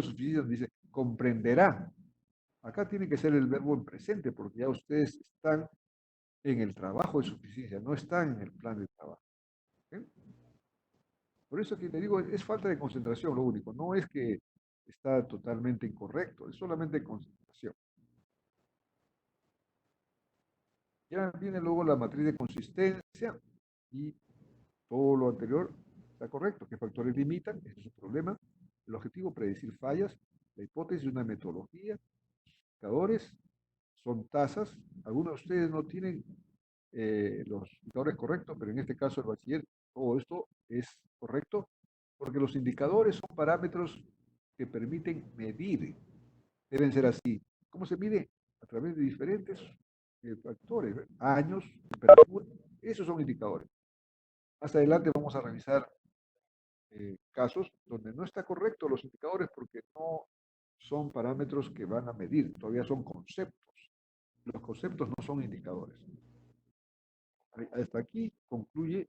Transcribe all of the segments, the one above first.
de suficiencia dice comprenderá. Acá tiene que ser el verbo en presente, porque ya ustedes están en el trabajo de suficiencia, no están en el plan de trabajo. ¿Ok? Por eso que te digo, es falta de concentración lo único, no es que está totalmente incorrecto, es solamente concentración. Ya viene luego la matriz de consistencia y todo lo anterior está correcto. ¿Qué factores limitan? Ese es su problema. El objetivo, predecir fallas. La hipótesis de una metodología. Indicadores son tasas. Algunos de ustedes no tienen los indicadores correctos, pero en este caso el bachiller, todo esto es correcto, porque los indicadores son parámetros que permiten medir. Deben ser así. ¿Cómo se mide? A través de diferentes factores, años, temperatura. Esos son indicadores. Más adelante vamos a revisar casos donde no está correcto los indicadores porque no son parámetros que van a medir, todavía son conceptos. Los conceptos no son indicadores. Hasta aquí concluye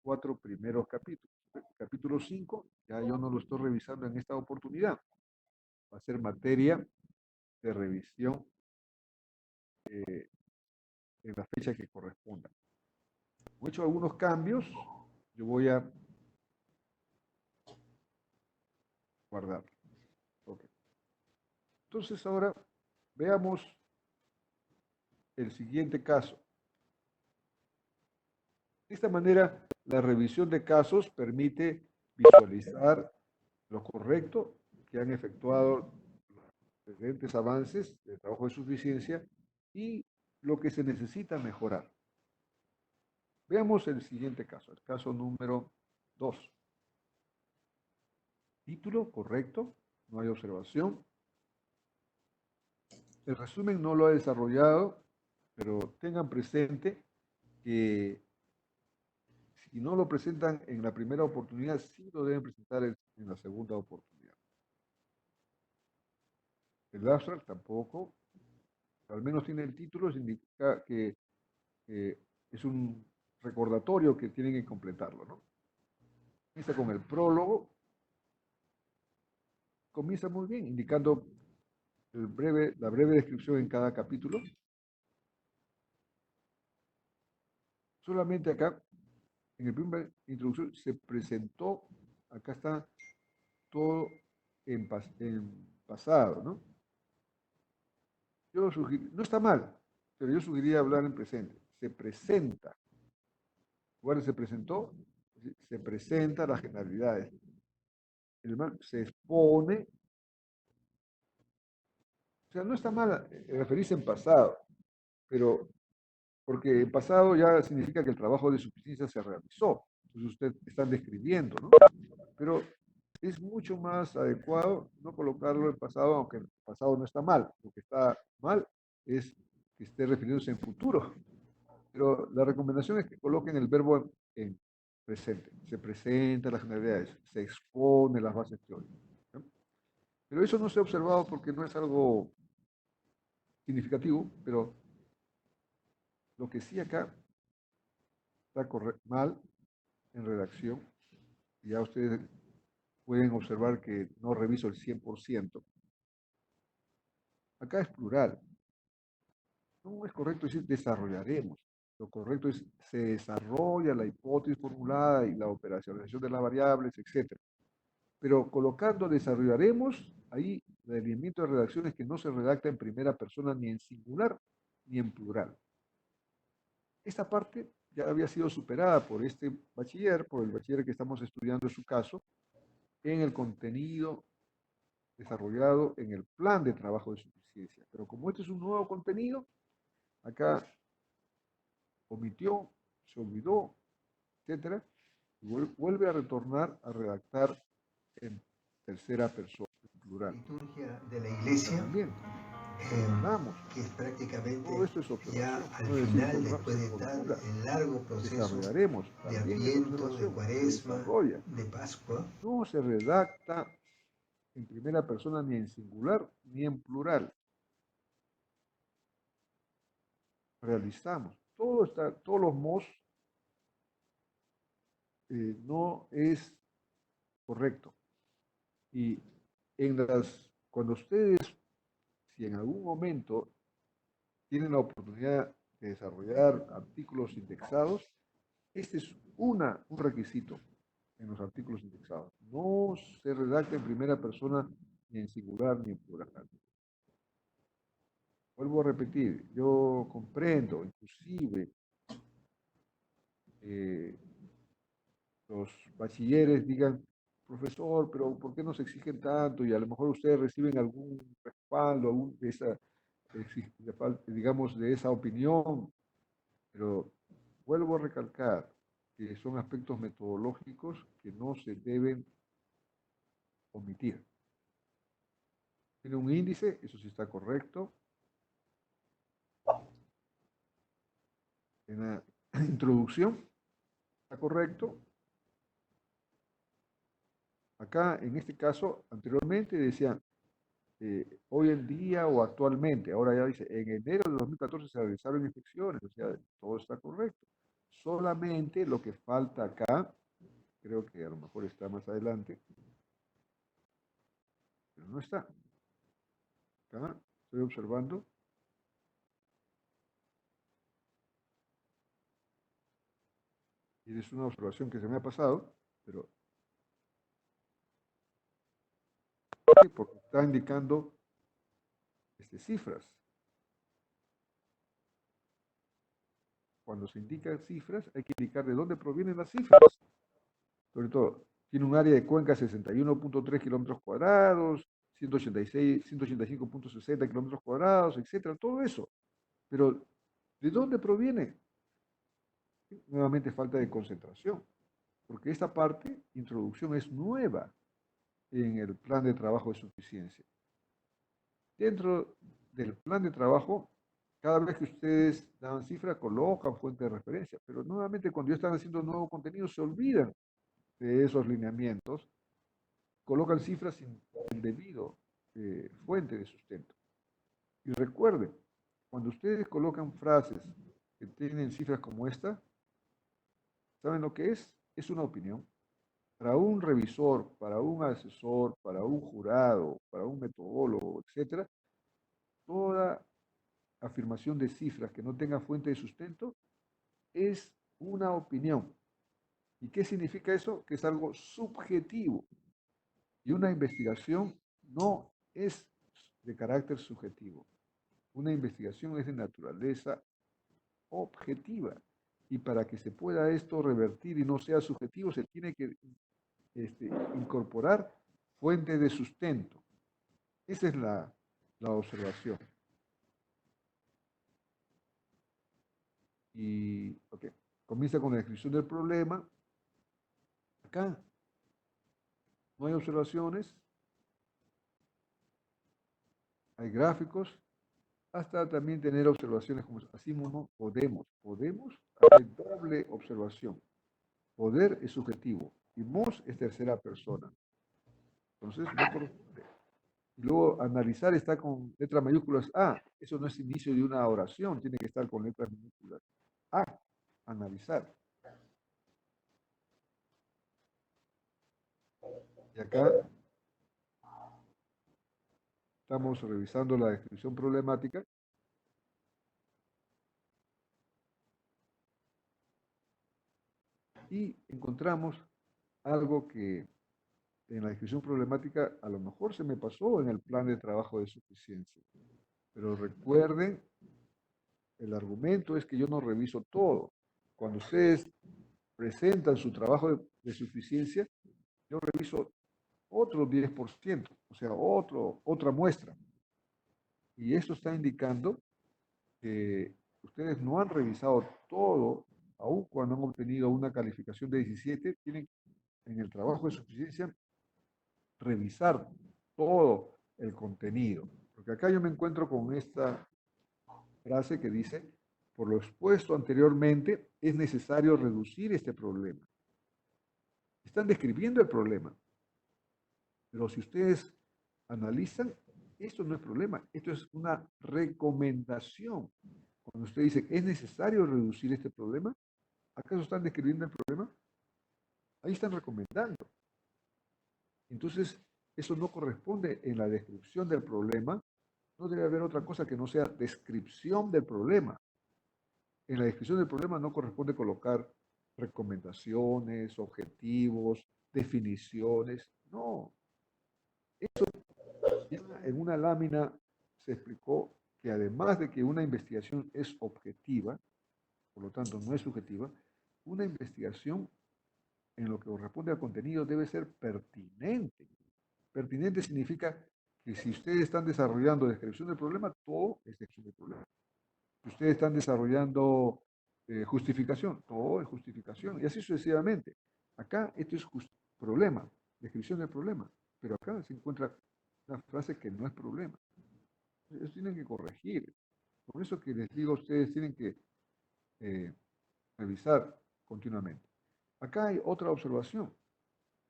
4 primeros capítulos. Capítulo 5, ya yo no lo estoy revisando en esta oportunidad. Va a ser materia de revisión en la fecha que corresponda. He hecho algunos cambios, yo voy a guardar. Okay. Entonces ahora veamos el siguiente caso. De esta manera, la revisión de casos permite visualizar lo correcto que han efectuado los diferentes avances de trabajo de suficiencia y lo que se necesita mejorar. Veamos el siguiente caso, el caso número 2. Título correcto, no hay observación. El resumen no lo ha desarrollado, pero tengan presente que si no lo presentan en la primera oportunidad, sí lo deben presentar en la segunda oportunidad. El abstract tampoco, al menos tiene el título, significa que es un recordatorio que tienen que completarlo, ¿no? Comienza con el prólogo, comienza muy bien, indicando la breve descripción en cada capítulo. Solamente acá, en el primer introducción, se presentó, acá está todo en pasado, ¿no? Yo no está mal, pero yo sugeriría hablar en presente. Se presenta. En lugar de se presentó, se presenta las generalidades. El mal se expone. O sea, no está mal referirse en pasado, pero porque en pasado ya significa que el trabajo de suficiencia se realizó. Entonces usted está describiendo, ¿no? Pero es mucho más adecuado no colocarlo en pasado, aunque el pasado no está mal. Lo que está mal es que esté refiriéndose en futuro. Pero la recomendación es que coloquen el verbo en presente. Se presenta las generalidades, se expone las bases teóricas, ¿no? Pero eso no se ha observado porque no es algo significativo, pero lo que sí acá está mal en redacción, y ya ustedes pueden observar que no reviso el 100%. Acá es plural. No es correcto decir desarrollaremos. Lo correcto es se desarrolla la hipótesis formulada y la operacionalización de las variables, etc. Pero colocando desarrollaremos, ahí el elemento de redacción es que no se redacta en primera persona ni en singular ni en plural. Esta parte ya había sido superada por este bachiller, por el bachiller que estamos estudiando en su caso, en el contenido desarrollado en el plan de trabajo de suficiencia. Pero como este es un nuevo contenido, acá omitió, se olvidó, etcétera, y vuelve a retornar a redactar en tercera persona, en plural. Liturgia de la iglesia, También, que es prácticamente todo esto es ya observación, al no es decir, final, después se de formula, el largo proceso desarrollaremos, de también es Adviento, de observación, se Cuaresma, desarrolla, de Pascua, no se redacta en primera persona ni en singular ni en plural. Realizamos, todo está, todos los mos no es correcto. Y Cuando ustedes, si en algún momento tienen la oportunidad de desarrollar artículos indexados, este es un requisito en los artículos indexados. No se redacta en primera persona, ni en singular, ni en plural. Vuelvo a repetir, yo comprendo, inclusive, los bachilleres digan, profesor, pero ¿por qué nos exigen tanto? Y a lo mejor ustedes reciben algún respaldo, de esa, digamos, de esa opinión, pero vuelvo a recalcar que son aspectos metodológicos que no se deben omitir. Tiene un índice, eso sí está correcto. En la introducción, está correcto. Acá, en este caso, anteriormente decían, hoy en día o actualmente, ahora ya dice, en enero de 2014 se realizaron inspecciones, o sea, todo está correcto. Solamente lo que falta acá, creo que a lo mejor está más adelante, pero no está. Acá estoy observando. Y es una observación que se me ha pasado, pero porque está indicando cifras. Cuando se indican cifras, hay que indicar de dónde provienen las cifras. Sobre todo, tiene un área de cuenca 61.3 kilómetros cuadrados, 185.60 kilómetros cuadrados, etcétera, todo eso. Pero, ¿de dónde proviene? Nuevamente falta de concentración, porque esta parte, introducción, es nueva en el plan de trabajo de suficiencia. Dentro del plan de trabajo, cada vez que ustedes dan cifra, colocan fuente de referencia, pero nuevamente cuando ya están haciendo nuevo contenido, se olvidan de esos lineamientos, colocan cifras sin el debido fuente de sustento. Y recuerden, cuando ustedes colocan frases que tienen cifras como esta, ¿saben lo que es? Es una opinión. Para un revisor, para un asesor, para un jurado, para un metodólogo, etcétera, toda afirmación de cifras que no tenga fuente de sustento es una opinión. ¿Y qué significa eso? Que es algo subjetivo. Y una investigación no es de carácter subjetivo. Una investigación es de naturaleza objetiva. Y para que se pueda esto revertir y no sea subjetivo, se tiene que incorporar fuente de sustento. Esa es la observación. Y, ok, comienza con la descripción del problema. Acá no hay observaciones, hay gráficos, hasta también tener observaciones como así mismo podemos. Podemos hacer doble observación. Poder es subjetivo y mos es tercera persona. Entonces no corresponde. Y luego analizar está con letras mayúsculas A. Eso no es inicio de una oración, tiene que estar con letras minúsculas. A, analizar. Y acá estamos revisando la descripción problemática. Y encontramos algo que en la descripción problemática a lo mejor se me pasó en el plan de trabajo de suficiencia. Pero recuerden, el argumento es que yo no reviso todo. Cuando ustedes presentan su trabajo de suficiencia, yo reviso otro 10%, o sea, otra muestra. Y esto está indicando que ustedes no han revisado todo, aun cuando han obtenido una calificación de 17, tienen en el trabajo de suficiencia revisar todo el contenido. Porque acá yo me encuentro con esta frase que dice, por lo expuesto anteriormente, es necesario reducir este problema. Están describiendo el problema. Pero si ustedes analizan, esto no es problema, esto es una recomendación. Cuando usted dice, es necesario reducir este problema, ¿acaso están describiendo el problema? Ahí están recomendando. Entonces, eso no corresponde en la descripción del problema. No debe haber otra cosa que no sea descripción del problema. En la descripción del problema no corresponde colocar recomendaciones, objetivos, definiciones. No, ya en una lámina se explicó que además de que una investigación es objetiva, por lo tanto no es subjetiva, una investigación en lo que corresponde al contenido debe ser pertinente. Pertinente significa que si ustedes están desarrollando descripción del problema, todo es descripción del problema. Si ustedes están desarrollando justificación, todo es justificación, y así sucesivamente. Acá esto es problema, descripción del problema, pero acá se encuentra una frase que no es problema. Eso tienen que corregir. Por eso que les digo, ustedes tienen que eh, revisar continuamente. Acá hay otra observación.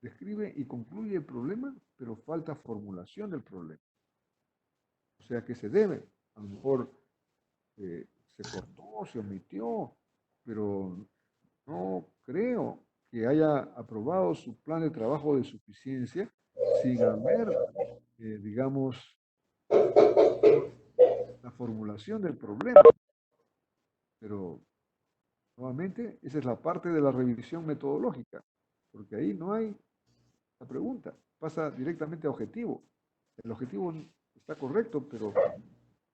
Describe y concluye el problema, pero falta formulación del problema. O sea que se debe. A lo mejor se cortó, se omitió, pero no creo que haya aprobado su plan de trabajo de suficiencia sin haber, digamos, la formulación del problema. Pero nuevamente, esa es la parte de la revisión metodológica, porque ahí no hay la pregunta, pasa directamente a objetivo. El objetivo está correcto, pero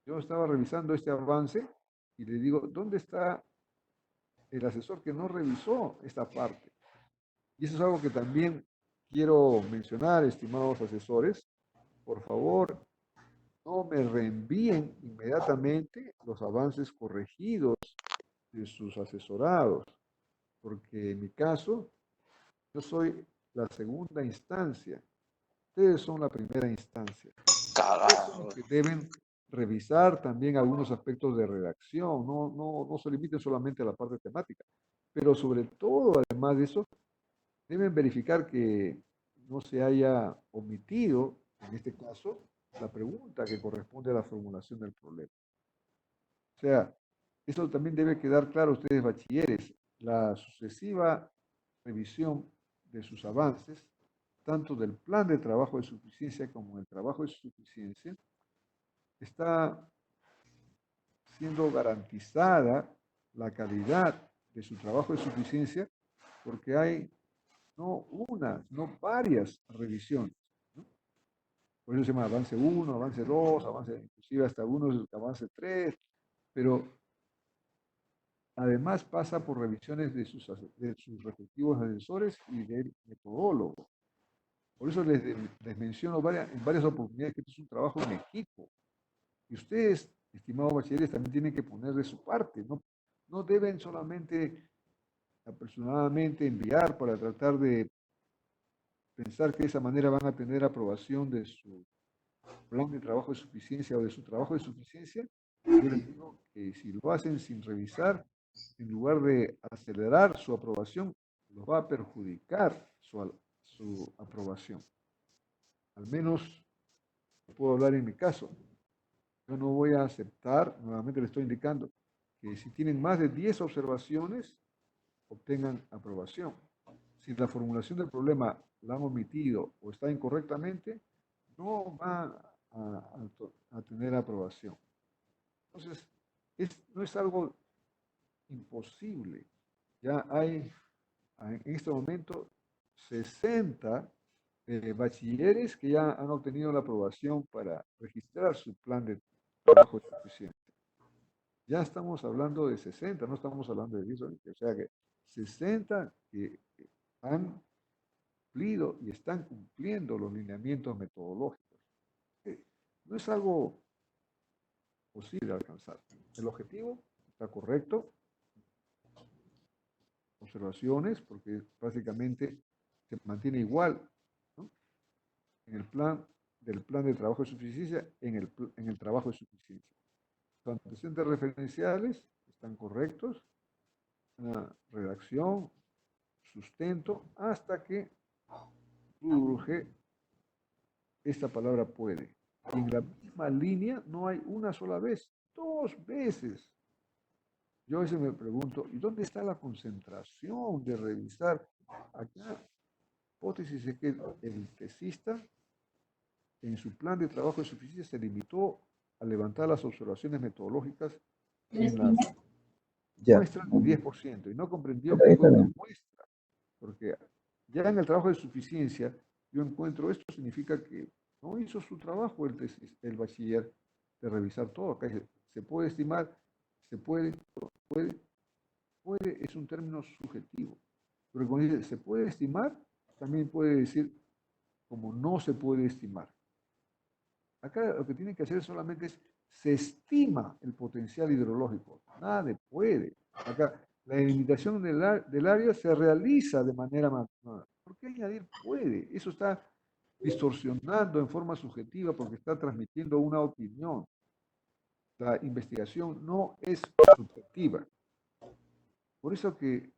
yo estaba revisando este avance y le digo, ¿dónde está el asesor que no revisó esta parte? Y eso es algo que también quiero mencionar, estimados asesores. Por favor, no me reenvíen inmediatamente los avances corregidos de sus asesorados, porque en mi caso, yo soy la segunda instancia. Ustedes son la primera instancia. Ustedes son los que deben revisar también algunos aspectos de redacción. No se limiten solamente a la parte temática, pero sobre todo, además de eso, deben verificar que no se haya omitido, en este caso, la pregunta que corresponde a la formulación del problema. O sea, eso también debe quedar claro a ustedes, bachilleres. La sucesiva revisión de sus avances, tanto del plan de trabajo de suficiencia como del trabajo de suficiencia, está siendo garantizada la calidad de su trabajo de suficiencia porque hay no una, sino varias revisiones, ¿no? Por eso se llama avance 1, avance 2, avance, inclusive hasta algunos avance 3, pero además pasa por revisiones de sus respectivos asesores y del metodólogo. Por eso les menciono en varias oportunidades que esto es un trabajo en equipo. Y ustedes, estimados bachilleres, también tienen que poner de su parte. No deben solamente apresuradamente enviar para tratar de pensar que de esa manera van a tener aprobación de su plan de trabajo de suficiencia o de su trabajo de suficiencia. Yo les digo que si lo hacen sin revisar, en lugar de acelerar su aprobación, los va a perjudicar su aprobación. Al menos puedo hablar en mi caso. Yo no voy a aceptar, nuevamente le estoy indicando, que si tienen más de 10 observaciones, obtengan aprobación. Si la formulación del problema la han omitido o está incorrectamente, no va a tener aprobación. Entonces, no es algo imposible. Ya hay en este momento 60 bachilleres que ya han obtenido la aprobación para registrar su plan de trabajo suficiente. Ya estamos hablando de 60, no estamos hablando de 10, o sea que 60 que han cumplido y están cumpliendo los lineamientos metodológicos. No es algo posible de alcanzar. El objetivo está correcto, observaciones, porque básicamente se mantiene igual, ¿no? En el plan del plan de trabajo de suficiencia, en el trabajo de suficiencia. Los antecedentes referenciales están correctos, una redacción, sustento, hasta que surge esta palabra puede. Y en la misma línea no hay una sola vez, 2 veces. Yo a veces me pregunto, ¿y dónde está la concentración de revisar? Acá, hipótesis es que el tesista en su plan de trabajo de suficiencia se limitó a levantar las observaciones metodológicas en las muestras de 10% y no comprendió que fue una muestra, porque ya en el trabajo de suficiencia yo encuentro esto significa que no hizo su trabajo el bachiller de revisar todo. Acá se puede estimar, se puede es un término subjetivo, pero cuando dice se puede estimar, también puede decir como no se puede estimar. Acá lo que tiene que hacer solamente es, se estima el potencial hidrológico, nada de puede. Acá la delimitación del área se realiza de manera manual. ¿Por qué añadir puede? Eso está distorsionando en forma subjetiva porque está transmitiendo una opinión. La investigación no es subjetiva. Por eso que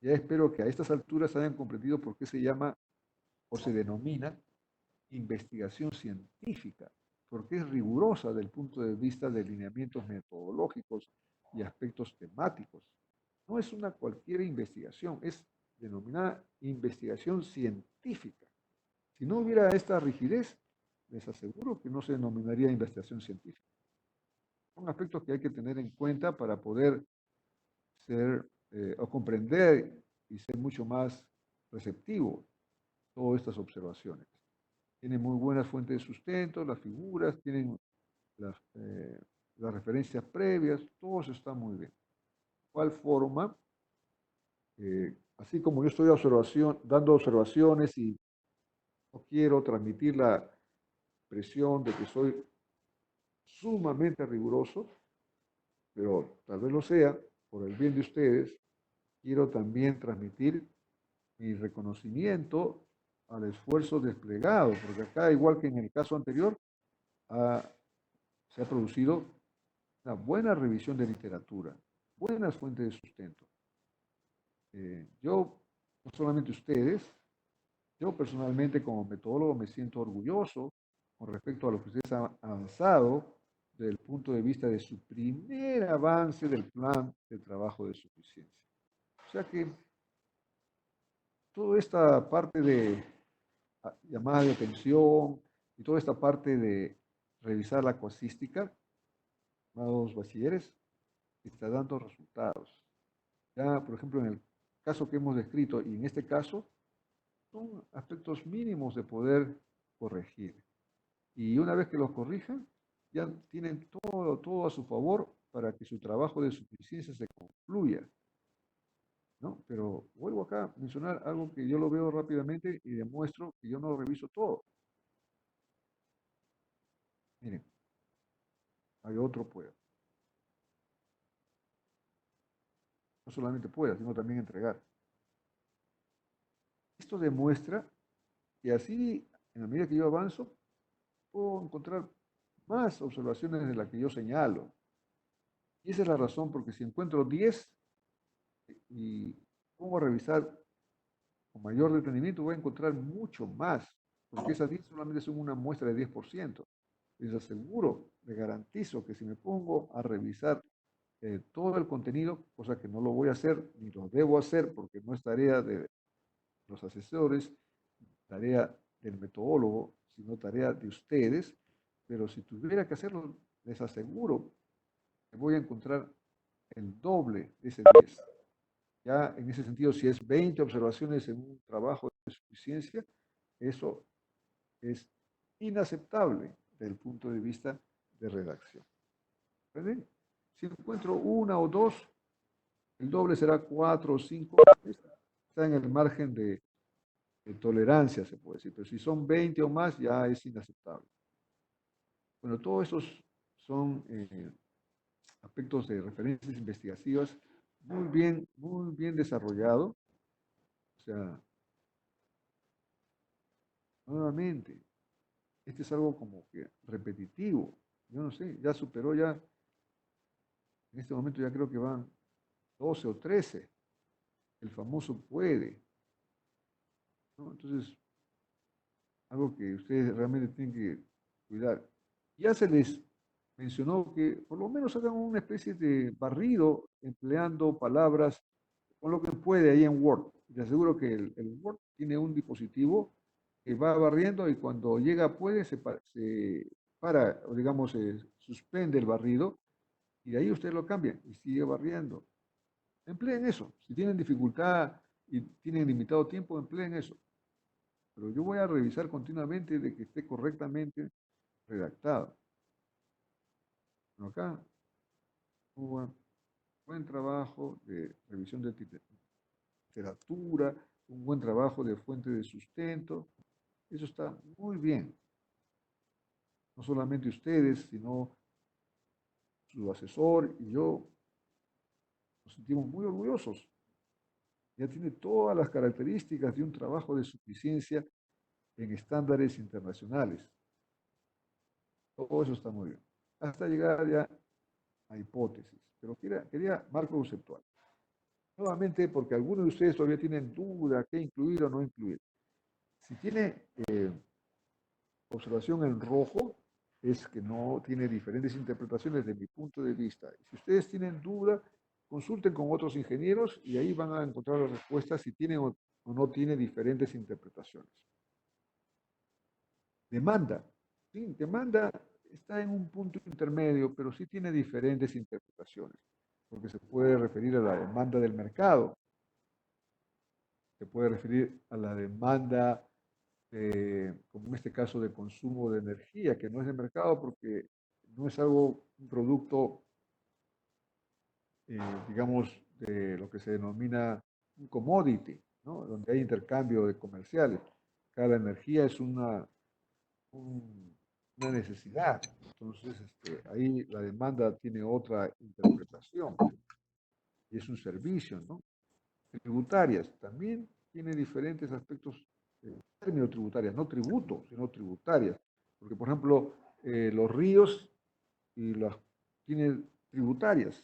ya espero que a estas alturas hayan comprendido por qué se llama o se denomina investigación científica, porque es rigurosa desde el punto de vista de lineamientos metodológicos y aspectos temáticos. No es una cualquier investigación, es denominada investigación científica. Si no hubiera esta rigidez, les aseguro que no se denominaría investigación científica. Son aspectos que hay que tener en cuenta para poder ser o comprender y ser mucho más receptivo todas estas observaciones. Tienen muy buenas fuentes de sustento, las figuras, tienen las referencias previas, todo eso está muy bien. De igual forma, así como yo estoy dando observaciones y no quiero transmitir la presión de que soy sumamente riguroso, pero tal vez lo sea, por el bien de ustedes, quiero también transmitir mi reconocimiento al esfuerzo desplegado, porque acá, igual que en el caso anterior, se ha producido una buena revisión de literatura, buenas fuentes de sustento. Yo, no solamente ustedes, yo personalmente como metodólogo me siento orgulloso con respecto a lo que ustedes han avanzado desde el punto de vista de su primer avance del plan de trabajo de suficiencia. O sea que toda esta parte de llamada de atención y toda esta parte de revisar la casuística, amados bachilleres, está dando resultados. Ya, por ejemplo, en el caso que hemos descrito y en este caso, son aspectos mínimos de poder corregir. Y una vez que los corrijan, ya tienen todo a su favor para que su trabajo de suficiencia se concluya. ¿No? Pero vuelvo acá a mencionar algo que yo lo veo rápidamente y demuestro que yo no reviso todo. Miren, hay otro pueda. No solamente pueda, sino también entregar. Esto demuestra que así, en la medida que yo avanzo, puedo encontrar más observaciones de las que yo señalo. Y esa es la razón, porque si encuentro 10 y pongo a revisar con mayor detenimiento, voy a encontrar mucho más, porque esas 10 solamente son una muestra de 10%. Les aseguro, les garantizo que si me pongo a revisar todo el contenido, cosa que no lo voy a hacer, ni lo debo hacer, porque no es tarea de los asesores, tarea del metodólogo, sino tarea de ustedes, pero si tuviera que hacerlo, les aseguro que voy a encontrar el doble de ese 10. Ya en ese sentido, si es 20 observaciones en un trabajo de suficiencia, eso es inaceptable desde el punto de vista de redacción. ¿Ven? Si encuentro una o dos, el doble será 4 o 5. Está en el margen de tolerancia, se puede decir. Pero si son 20 o más, ya es inaceptable. Bueno, todos estos son aspectos de referencias investigativas muy bien desarrollado. O sea, nuevamente, este es algo como que repetitivo. Yo no sé, ya superó ya, en este momento ya creo que van 12 o 13. El famoso puede, ¿no? Entonces, algo que ustedes realmente tienen que cuidar. Ya se les mencionó que por lo menos hagan una especie de barrido empleando palabras con lo que puede ahí en Word. Les aseguro que el Word tiene un dispositivo va barriendo y cuando llega puede, se para, o digamos, suspende el barrido y de ahí usted lo cambia y sigue barriendo. Empleen eso. Si tienen dificultad y tienen limitado tiempo, empleen eso. Pero yo voy a revisar continuamente de que esté correctamente redactado. Acá, un buen trabajo de revisión de literatura, un buen trabajo de fuente de sustento. Eso está muy bien. No solamente ustedes, sino su asesor y yo nos sentimos muy orgullosos. Ya tiene todas las características de un trabajo de suficiencia en estándares internacionales. Todo eso está muy bien. Hasta llegar ya a hipótesis. Pero quería marco conceptual. Nuevamente, porque algunos de ustedes todavía tienen duda qué incluir o no incluir. Si tiene observación en rojo, es que no tiene diferentes interpretaciones de mi punto de vista. Si ustedes tienen duda, consulten con otros ingenieros y ahí van a encontrar las respuestas si tiene o no tiene diferentes interpretaciones. Demanda. Sí, demanda está en un punto intermedio, pero sí tiene diferentes interpretaciones, porque se puede referir a la demanda del mercado, se puede referir a la demanda, como en este caso, de consumo de energía, que no es de mercado porque no es algo, un producto, digamos, de lo que se denomina un commodity, ¿no? Donde hay intercambio de comerciales. Cada energía es una necesidad. Entonces, ahí la demanda tiene otra interpretación y es un servicio, ¿no? Tributarias también tiene diferentes aspectos, términos tributarias, no tributo, sino tributarias. Porque, por ejemplo, los ríos y las tienen tributarias.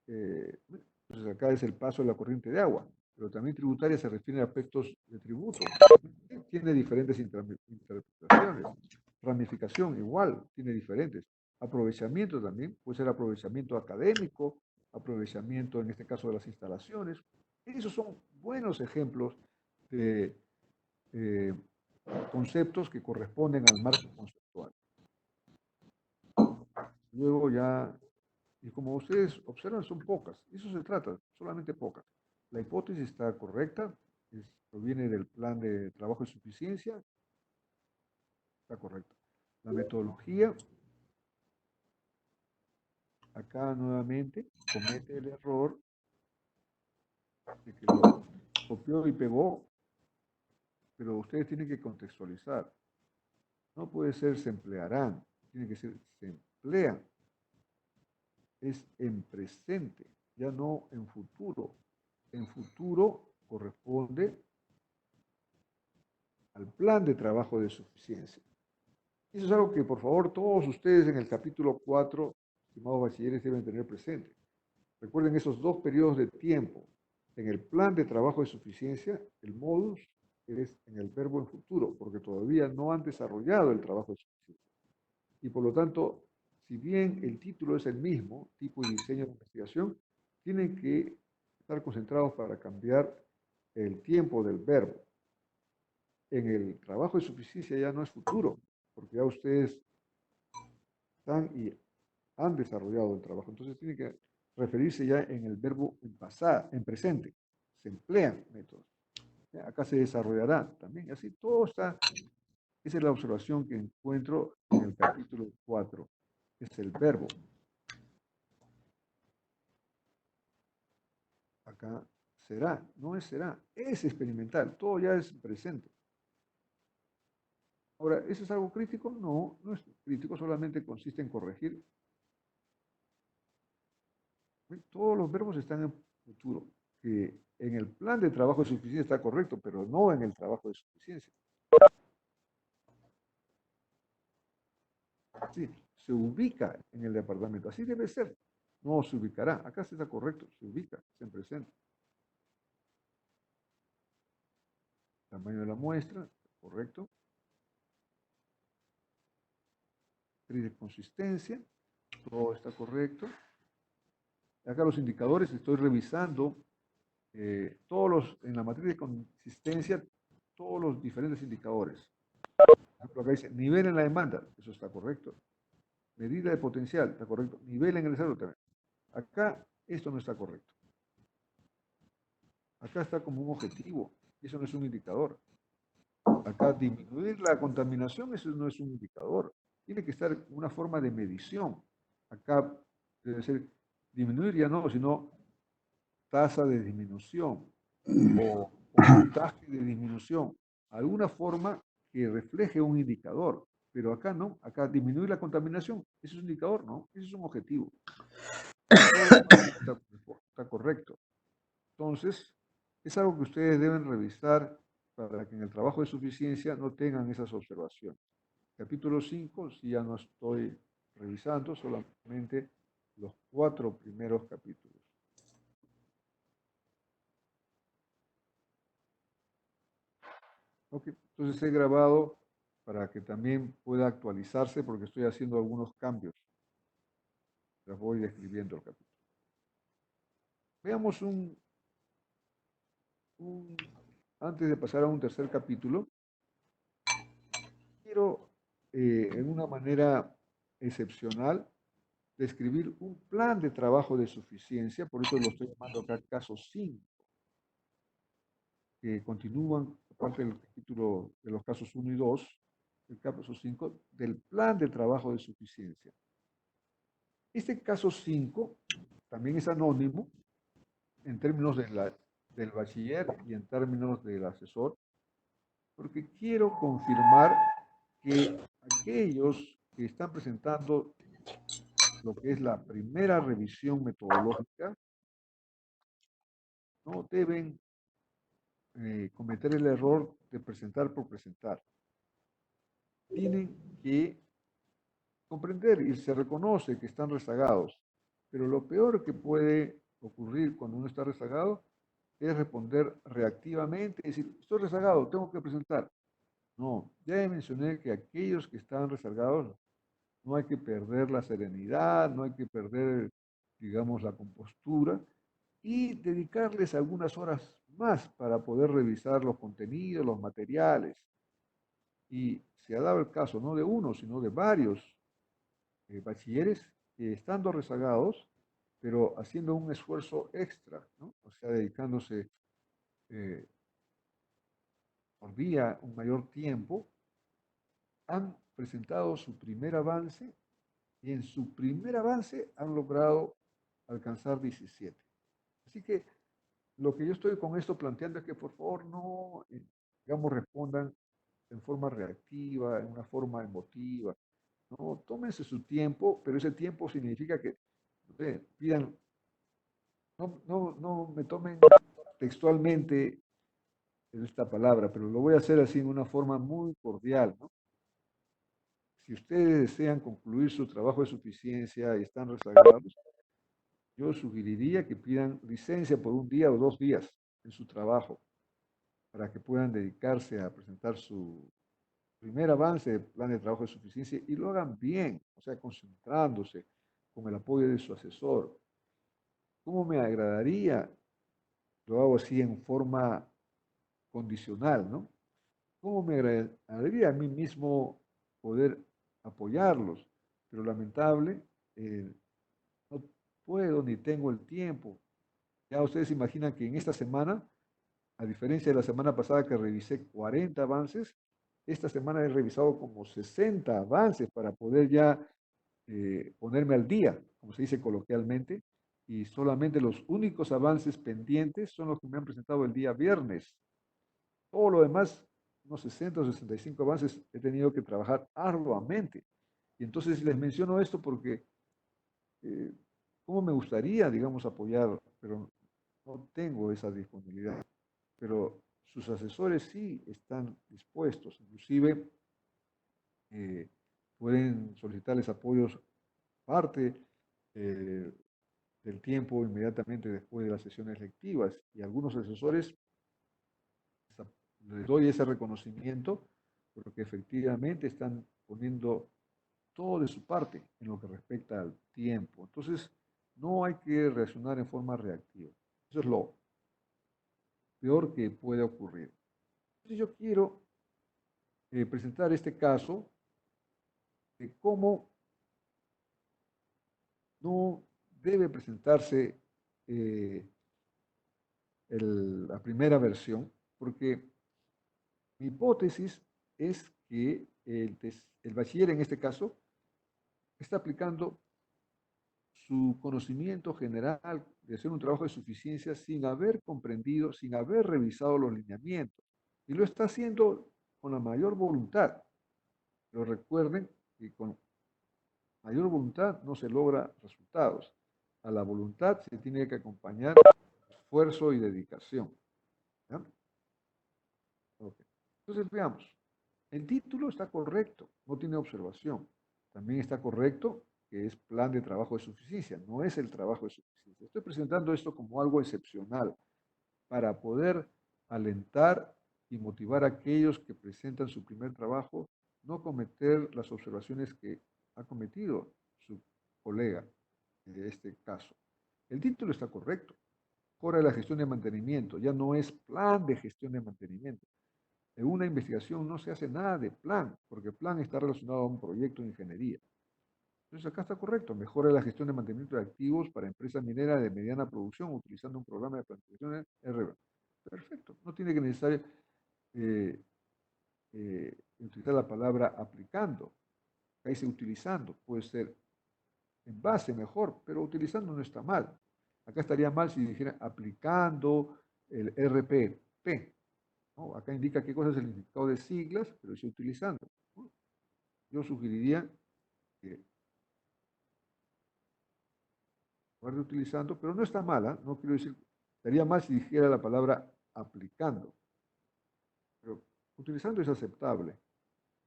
Entonces, acá es el paso de la corriente de agua, pero también tributaria se refiere a aspectos de tributo. Tiene diferentes interpretaciones. Ramificación igual, tiene diferentes. Aprovechamiento también, puede ser aprovechamiento académico, aprovechamiento en este caso de las instalaciones. Esos son buenos ejemplos de eh, conceptos que corresponden al marco conceptual. Luego ya, y como ustedes observan, son pocas. Eso se trata, solamente pocas. La hipótesis está correcta, proviene del plan de trabajo de suficiencia, está correcta. La metodología, acá nuevamente, comete el error de que lo copió y pegó, pero ustedes tienen que contextualizar. No puede ser se emplearán, tiene que ser se emplean. Es en presente, ya no en futuro. En futuro corresponde al plan de trabajo de suficiencia. Eso es algo que, por favor, todos ustedes en el capítulo 4, estimados bachilleres, deben tener presente. Recuerden esos dos periodos de tiempo. En el plan de trabajo de suficiencia, el modus es en el verbo en futuro, porque todavía no han desarrollado el trabajo de suficiencia. Y por lo tanto, si bien el título es el mismo, tipo y diseño de investigación, tienen que estar concentrados para cambiar el tiempo del verbo. En el trabajo de suficiencia ya no es futuro, porque ya ustedes están y han desarrollado el trabajo. Entonces tiene que referirse ya en el verbo en pasado, en presente. Se emplean métodos. Acá se desarrollará también. Así todo está. Esa es la observación que encuentro en el capítulo 4. Es el verbo. Acá será, no es será, es experimental. Todo ya es presente. Ahora, ¿eso es algo crítico? No, no es crítico, solamente consiste en corregir. Todos los verbos están en futuro, que en el plan de trabajo de suficiencia está correcto, pero no en el trabajo de suficiencia. Sí, se ubica en el departamento, así debe ser. No se ubicará, acá sí está correcto, se ubica, se presenta. Tamaño de la muestra, correcto. De consistencia, todo está correcto. Acá los indicadores, estoy revisando todos los, en la matriz de consistencia, todos los diferentes indicadores. Por ejemplo, acá dice nivel en la demanda, eso está correcto. Medida de potencial, está correcto. Nivel en el desarrollo también. Acá esto no está correcto. Acá está como un objetivo, eso no es un indicador. Acá disminuir la contaminación, eso no es un indicador. Tiene que estar una forma de medición. Acá debe ser disminuir ya no, sino tasa de disminución o porcentaje de disminución. Alguna forma que refleje un indicador. Pero acá no, acá disminuir la contaminación, eso es un indicador, ¿no? Eso es un objetivo. Todo lo demás está correcto. Entonces, es algo que ustedes deben revisar para que en el trabajo de suficiencia no tengan esas observaciones. Capítulo 5, si ya no estoy revisando, solamente los 4 primeros capítulos. Ok, entonces he grabado para que también pueda actualizarse porque estoy haciendo algunos cambios. Les voy describiendo el capítulo. Veamos antes de pasar a un tercer capítulo, quiero en una manera excepcional describir un plan de trabajo de suficiencia, por eso lo estoy llamando acá caso 5, que continúan, aparte del capítulo de los casos 1 y 2, el caso 5 del plan de trabajo de suficiencia. Este caso 5 también es anónimo en términos del bachiller y en términos del asesor, porque quiero confirmar que aquellos que están presentando lo que es la primera revisión metodológica no deben cometer el error de presentar por presentar. Tienen que comprender y se reconoce que están rezagados, pero lo peor que puede ocurrir cuando uno está rezagado es responder reactivamente y decir, estoy rezagado, tengo que presentar. No, ya mencioné que aquellos que están rezagados no hay que perder la serenidad, no hay que perder, digamos, la compostura y dedicarles algunas horas más para poder revisar los contenidos, los materiales. Y se ha dado el caso no de uno, sino de varios bachilleres que estando rezagados, pero haciendo un esfuerzo extra, ¿no? O sea, dedicándose eh, por día un mayor tiempo, han presentado su primer avance y en su primer avance han logrado alcanzar 17. Así que lo que yo estoy con esto planteando es que por favor no, digamos, respondan en forma reactiva, en una forma emotiva. No, tómense su tiempo, pero ese tiempo significa que no sé, pidan, no me tomen textualmente esta palabra, pero lo voy a hacer así en una forma muy cordial, ¿no? Si ustedes desean concluir su trabajo de suficiencia y están rezagados, yo sugeriría que pidan licencia por un día o 2 días en su trabajo para que puedan dedicarse a presentar su primer avance de plan de trabajo de suficiencia y lo hagan bien, o sea, concentrándose con el apoyo de su asesor. ¿Cómo me agradaría? Lo hago así en forma condicional, ¿no? ¿Cómo me agradaría a mí mismo poder apoyarlos? Pero lamentable, no puedo ni tengo el tiempo. Ya ustedes imaginan que en esta semana, a diferencia de la semana pasada que revisé 40 avances, esta semana he revisado como 60 avances para poder ya ponerme al día, como se dice coloquialmente, y solamente los únicos avances pendientes son los que me han presentado el día viernes. Todo lo demás, unos 60 o 65 avances, he tenido que trabajar arduamente. Y entonces les menciono esto porque, eh, ¿cómo me gustaría, digamos, apoyar? Pero no tengo esa disponibilidad. Pero sus asesores sí están dispuestos, inclusive eh, pueden solicitarles apoyos parte eh, del tiempo inmediatamente después de las sesiones lectivas y algunos asesores les doy ese reconocimiento porque efectivamente están poniendo todo de su parte en lo que respecta al tiempo. Entonces, no hay que reaccionar en forma reactiva. Eso es lo peor que puede ocurrir. Entonces yo quiero presentar este caso de cómo no debe presentarse eh, la primera versión, porque mi hipótesis es que el bachiller en este caso está aplicando su conocimiento general de hacer un trabajo de suficiencia sin haber comprendido, sin haber revisado los lineamientos. Y lo está haciendo con la mayor voluntad. Pero recuerden que con mayor voluntad no se logra resultados. A la voluntad se tiene que acompañar esfuerzo y dedicación. ¿Ya? Okay. Entonces veamos. El título está correcto, no tiene observación. También está correcto que es plan de trabajo de suficiencia, no es el trabajo de suficiencia. Estoy presentando esto como algo excepcional para poder alentar y motivar a aquellos que presentan su primer trabajo, no cometer las observaciones que ha cometido su colega en este caso. El título está correcto. Mejora de la gestión de mantenimiento, ya no es plan de gestión de mantenimiento. En una investigación no se hace nada de plan, porque plan está relacionado a un proyecto de ingeniería. Entonces acá está correcto, mejora la gestión de mantenimiento de activos para empresas mineras de mediana producción utilizando un programa de planificación RB. Perfecto, no tiene que necesario utilizar la palabra aplicando. Acá dice utilizando, puede ser en base mejor, pero utilizando no está mal. Acá estaría mal si dijera aplicando el RPP. ¿No? Acá indica qué cosa es el significado de siglas, pero dice utilizando. ¿No? Yo sugeriría que en lugar de utilizando, pero no está mala, no quiero decir, estaría mal si dijera la palabra aplicando, pero utilizando es aceptable.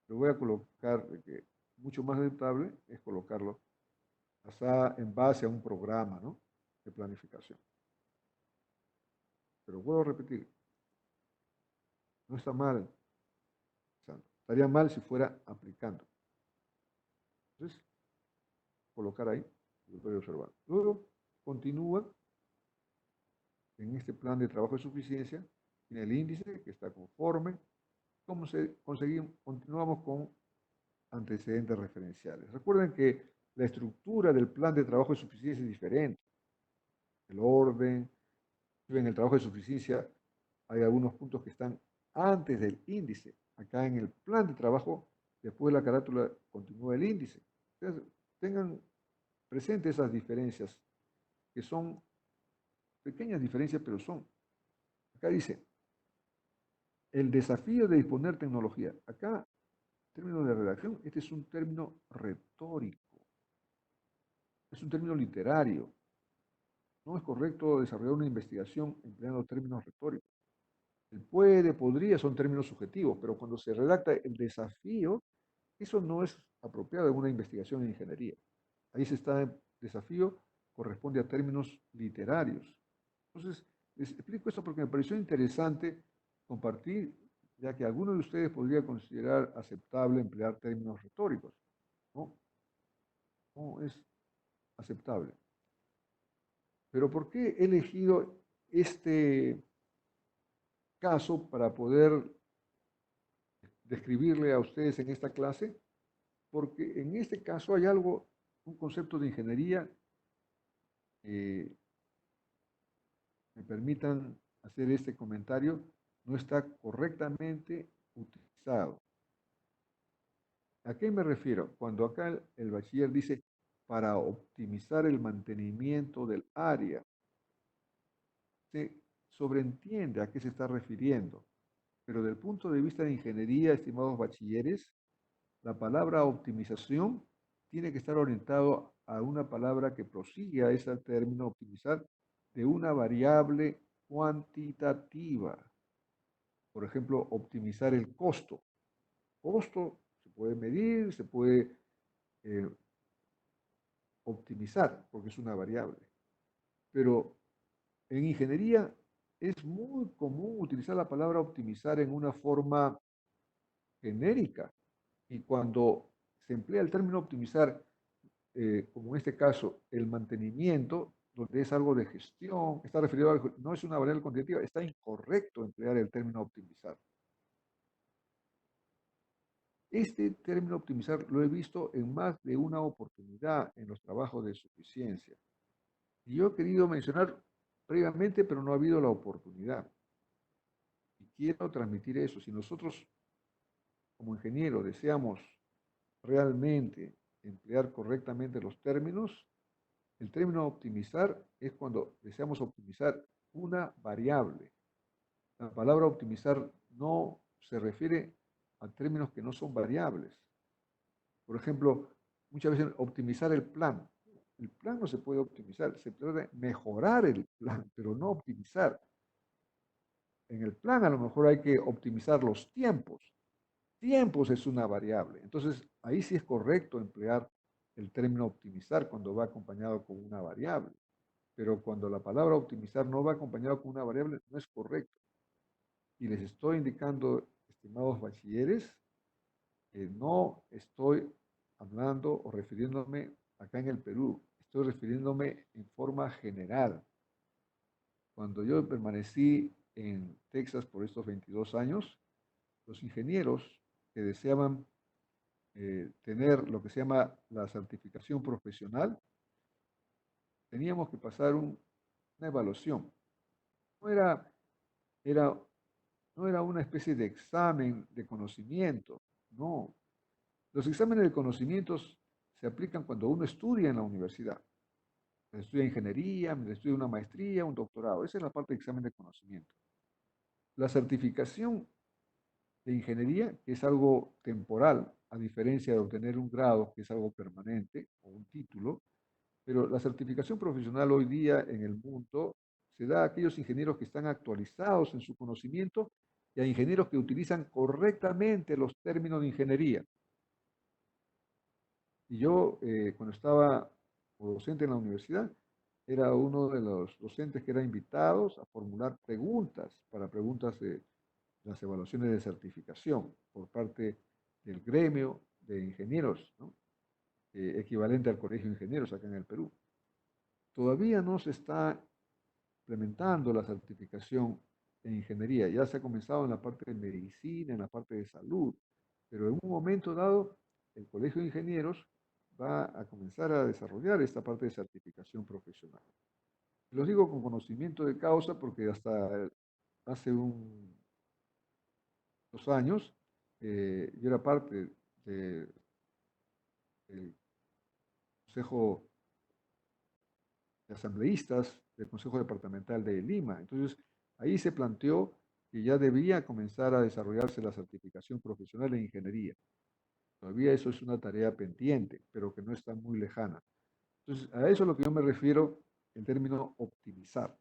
Lo voy a colocar, que mucho más aceptable es colocarlo hasta en base a un programa, ¿no?, de planificación. Pero vuelvo a repetir, no está mal, estaría mal si fuera aplicando. Entonces, colocar ahí, lo voy a observar. Luego, continúa en este plan de trabajo de suficiencia, tiene el índice que está conforme. ¿Cómo conseguimos? Continuamos con antecedentes referenciales. Recuerden que la estructura del plan de trabajo de suficiencia es diferente. El orden, en el trabajo de suficiencia hay algunos puntos que están antes del índice. Acá en el plan de trabajo, después de la carátula, continúa el índice. Entonces, tengan presentes esas diferencias, que son pequeñas diferencias, pero son. Acá dice, el desafío de disponer tecnología. Acá, en términos de redacción, este es un término retórico, es un término literario. No es correcto desarrollar una investigación empleando términos retóricos. El puede, podría, son términos subjetivos, pero cuando se redacta el desafío, eso no es apropiado en una investigación en ingeniería. Ahí se está, el desafío corresponde a términos literarios. Entonces, les explico esto porque me pareció interesante compartir, ya que alguno de ustedes podría considerar aceptable emplear términos retóricos. No, no es aceptable. Pero ¿por qué he elegido este caso para poder describirle a ustedes en esta clase? Porque en este caso hay algo, un concepto de ingeniería que me permitan hacer este comentario, no está correctamente utilizado. ¿A qué me refiero? Cuando acá el bachiller dice para optimizar el mantenimiento del área, se sobreentiende a qué se está refiriendo. Pero del punto de vista de ingeniería, estimados bachilleres, la palabra optimización tiene que estar orientado a una palabra que prosigue a ese término optimizar de una variable cuantitativa. Por ejemplo, optimizar el costo. Costo se puede medir, se puede eh, optimizar, porque es una variable. Pero en ingeniería es muy común utilizar la palabra optimizar en una forma genérica. Y cuando se emplea el término optimizar, como en este caso, el mantenimiento, donde es algo de gestión, está referido a algo, no es una variable cuantitativa, está incorrecto emplear el término optimizar. Este término optimizar lo he visto en más de una oportunidad en los trabajos de suficiencia. Y yo he querido mencionar previamente, pero no ha habido la oportunidad. Y quiero transmitir eso. Si nosotros, como ingenieros, deseamos realmente emplear correctamente los términos, el término optimizar es cuando deseamos optimizar una variable. La palabra optimizar no se refiere a términos que no son variables. Por ejemplo, muchas veces optimizar el plan. El plan no se puede optimizar, se puede mejorar el plan, pero no optimizar. En el plan a lo mejor hay que optimizar los tiempos. Tiempos es una variable. Entonces, ahí sí es correcto emplear el término optimizar cuando va acompañado con una variable. Pero cuando la palabra optimizar no va acompañado con una variable, no es correcto. Y les estoy indicando, estimados bachilleres, que no estoy hablando o refiriéndome acá en el Perú, estoy refiriéndome en forma general. Cuando yo permanecí en Texas por estos 22 años, los ingenieros que deseaban tener lo que se llama la certificación profesional, teníamos que pasar una evaluación. No era, era, no era una especie de examen de conocimiento, no. Los exámenes de conocimientos se aplican cuando uno estudia en la universidad. Estudia ingeniería, estudia una maestría, un doctorado. Esa es la parte de examen de conocimiento. La certificación de ingeniería, que es algo temporal, a diferencia de obtener un grado, que es algo permanente, o un título, pero la certificación profesional hoy día en el mundo se da a aquellos ingenieros que están actualizados en su conocimiento y a ingenieros que utilizan correctamente los términos de ingeniería. Y yo, cuando estaba como docente en la universidad, era uno de los docentes que eran invitados a formular preguntas para preguntas de las evaluaciones de certificación por parte del gremio de ingenieros, ¿no? Equivalente al Colegio de Ingenieros acá en el Perú. Todavía no se está implementando la certificación en ingeniería. Ya se ha comenzado en la parte de medicina, en la parte de salud, pero en un momento dado, el Colegio de Ingenieros va a comenzar a desarrollar esta parte de certificación profesional. Los digo con conocimiento de causa porque hasta hace dos años yo era parte del Consejo de Asambleístas del Consejo Departamental de Lima. Entonces, ahí se planteó que ya debía comenzar a desarrollarse la certificación profesional en ingeniería. Todavía eso es una tarea pendiente, pero que no está muy lejana. Entonces, a eso es lo que yo me refiero el término optimizar.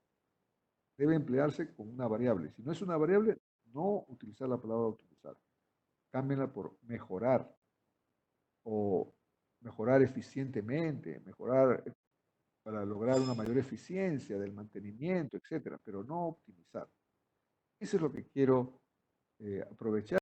Debe emplearse con una variable. Si no es una variable, no utilizar la palabra optimizar. Cámbienla por mejorar o mejorar eficientemente, mejorar para lograr una mayor eficiencia del mantenimiento, etcétera, pero no optimizar. Eso es lo que quiero aprovechar.